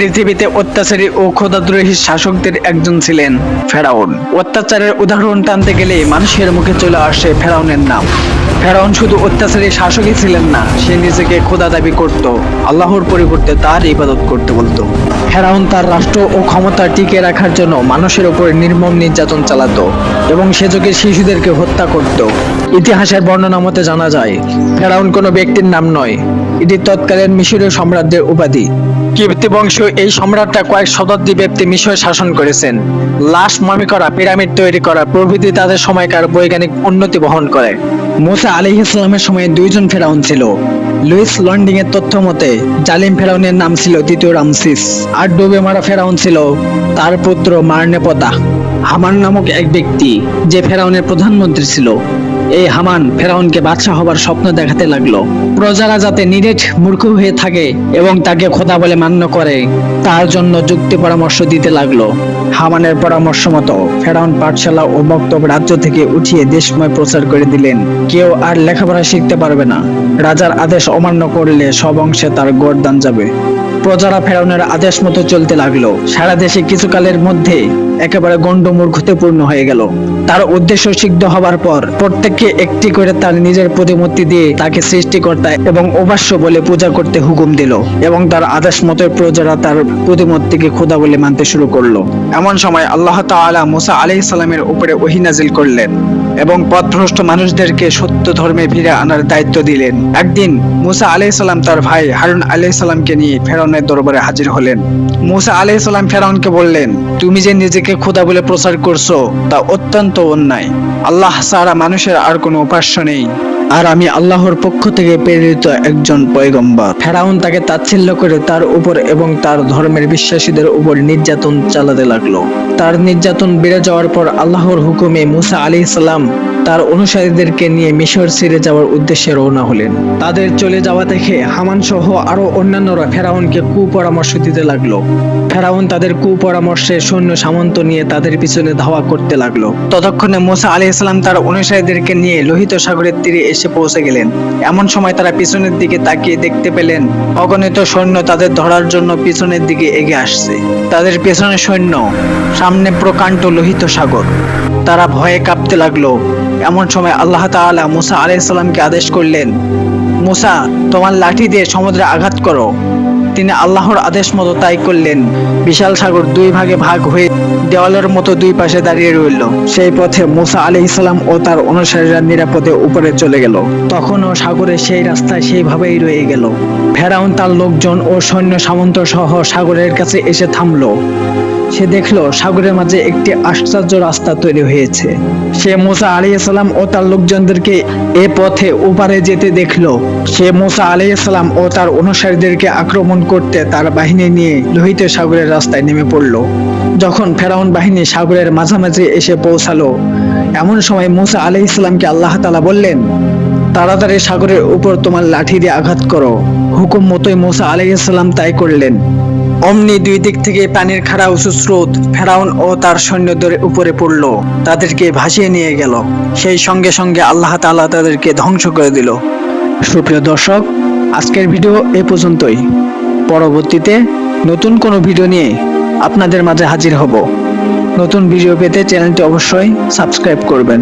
পৃথিবীতে অত্যাচারী ও খোদাদ্রোহী শাসকদের একজন ছিলেন ফেরাউন। অত্যাচারের উদাহরণ টানতে গেলে মানুষের মুখে চলে আসে ফেরাউনের নাম। ফেরাউন শুধু অত্যাচারী শাসকই ছিলেন না, সে নিজেকে খোদা দাবি করত, আল্লাহর পরিবর্তে তার ইবাদত করতে বলতো। ফেরাউন তার রাষ্ট্র ও ক্ষমতা টিকিয়ে রাখার জন্য মানুষের উপর নির্মম নির্যাতন চালাতো এবং সে যুগে শিশুদেরকে হত্যা করত। ইতিহাসের বর্ণনা মতে জানা যায়, ফেরাউন কোনো ব্যক্তির নাম নয়, এটি তৎকালীন মিশরীয় সম্রাটদের উপাধি। কিবতি বংশীয় এই সম্রাটরা কয়েক শতাব্দী ব্যাপী মিশর শাসন করেছেন। লাশ মমি করা, পিরামিড তৈরি করা প্রভৃতি তাদের সময়কার বৈজ্ঞানিক উন্নতি বহন করে। মুসা আলাইহিস সালামের সময়ে দুইজন ফেরাউন ছিল। লুইস লন্ডিং এর তথ্য মতে জালিম ফেরাউনের নাম ছিল দ্বিতীয় রামসিস, আর ডুবে মারা ফেরাউন ছিল তার পুত্র মারনেপতা। হামান নামক এক ব্যক্তি, যে ফেরাউনের প্রধানমন্ত্রী ছিল, এই হামান ফেরাউনকে বাদশা হবার স্বপ্ন দেখাতে লাগলো। প্রজারা যাতে নিরেট মূর্খ হয়ে থাকে এবং তাকে খোদা বলে মান্য করে, তার জন্য যুক্তি পরামর্শ দিতে লাগলো। হামানের পরামর্শ মতো ফেরাউন পাঠশালা ও বক্তব্য রাজ্য থেকে উঠিয়ে দেশময় প্রচার করে দিলেন, কেউ আর লেখাপড়া শিখতে পারবে না, রাজার আদেশ অমান্য করলে সব অংশে তার গর্দান যাবে। প্রজারা ফেরাউনের আদেশ মতো চলতে লাগলো। সারা দেশে কিছুকালের মধ্যে একেবারে গণ্ডমূর্খতে পূর্ণ হয়ে গেল। তার উদ্দেশ্য সিদ্ধ হবার পর প্রত্যেককে একটি করে তার নিজের প্রতিমূর্তি দিয়ে তাকে সৃষ্টিকর্তা এবং উপাস্য বলে পূজা করতে হুকুম দিল, এবং তার আদেশ মতো প্রজারা তার প্রতিমূর্তিকে খোদা বলে মানতে শুরু করলো। এমন সময় আল্লাহ তাআলা মুসা আলাইহিস সালামের উপরে ওহী নাজিল করলেন এবং পথভ্রষ্ট মানুষদেরকে সত্য ধর্মে ফিরে আনার দায়িত্ব দিলেন। একদিন মুসা আলাইহিস সালাম তার ভাই হারুন আলাইহিস সালামকে নিয়ে ফেরাউনের দরবারে হাজির হলেন। মুসা আলাইহিস সালাম ফেরাউনকে বললেন, তুমি যে নিজেকে খোদা বলে প্রচার করছো তা অত্যন্ত অন্যায়। আল্লাহ ছাড়া মানুষের আর কোনো উপাস্য নেই, আর আমি আল্লাহর পক্ষ থেকে প্রেরিত একজন পয়গম্বর। ফেরাউন তাকে তাচ্ছিল্য করে তার উপর এবং তার ধর্মের বিশ্বাসীদের উপর নির্যাতন চালাতে লাগলো। তার নির্যাতন বেড়ে যাওয়ার পর আল্লাহর হুকুমে মুসা আলাইহিস সালাম তার অনুসারীদেরকে নিয়ে মিশর ছেড়ে যাওয়ার উদ্দেশ্যে রওনা হলেন। তাদের চলে যাওয়া দেখে হামান সহ আরো অন্যান্যরা ফেরাউনকে কুপরামর্শ দিতে লাগলো। ফেরাউন তাদের কুপরামর্শে সৈন্য সামন্ত নিয়ে তাদের পিছনে ধাওয়া করতে লাগলো। ততক্ষণে মুসা আলাইহিস সালাম তার অনুসারীদেরকে নিয়ে লোহিত সাগরের তীরে এসে পৌঁছে গেলেন। এমন সময় তারা পিছনের দিকে তাকিয়ে দেখতে পেলেন অগণিত সৈন্য তাদের ধরার জন্য পিছনের দিকে এগিয়ে আসছে। তাদের পেছনে সৈন্য, সামনে প্রকাণ্ড লোহিত সাগর। তারা ভয়ে কাঁপতে লাগলো। এমন সময় আল্লাহ তাআলা মুসা আলাইহিস সালামকে আদেশ করলেন, মুসা, তোমার লাঠি দিয়ে সমুদ্রে আঘাত করো। তিনি আল্লাহর আদেশ মতো তাই করলেন। বিশাল সাগর দুই ভাগে ভাগ হয়ে দেওয়ালের মতো দুই পাশে দাঁড়িয়ে রইল। সেই পথে মুসা আলাইহিস সালাম ও তার অনুসারীরা নিরাপদে উপরে চলে গেল। তখনও সাগরের সেই রাস্তায় সেইভাবেই রয়ে গেল। ফেরাউন তার লোকজন ও সৈন্য সামন্ত সহ সাগরের কাছে এসে থামলো। সে দেখলো সাগরের মাঝে একটি আশ্চর্য রাস্তা তৈরি হয়েছে। সে মুসা আলাইহিস সালাম ও তার লোকজনদেরকে এ পথে ওপারে যেতে দেখলো। সে মুসা আলাইহিস সালাম ও তার অনুসারীদেরকে আক্রমণ করতে তার বাহিনী নিয়ে লোহিত সাগরের রাস্তায় নেমে পড়ল। যখন ফেরাউন বাহিনী সাগরের মাঝামাঝি এসে পৌঁছালো, এমন সময় মুসা আলাইহিস সালামকে আল্লাহ তাআলা বললেন, তাড়াতাড়ি সাগরের উপর তোমার লাঠি দিয়ে আঘাত করো। হুকুম মতোই মুসা আলাইহিস সালাম তাই করলেন। অমনি দুই দিক থেকে পানির খাড়া উঁচু স্রোত ফেরাউন ও তার সৈন্যদের উপরে পড়ল, তাদেরকে ভাসিয়ে নিয়ে গেল। সেই সঙ্গে সঙ্গে আল্লাহ তাআলা তাদেরকে ধ্বংস করে দিল। সুপ্রিয় দর্শক, আজকের ভিডিও এ পর্যন্তই। পরবর্তীতে নতুন কোনো ভিডিও নিয়ে আপনাদের মাঝে হাজির হব। নতুন ভিডিও পেতে চ্যানেলটি অবশ্যই সাবস্ক্রাইব করবেন।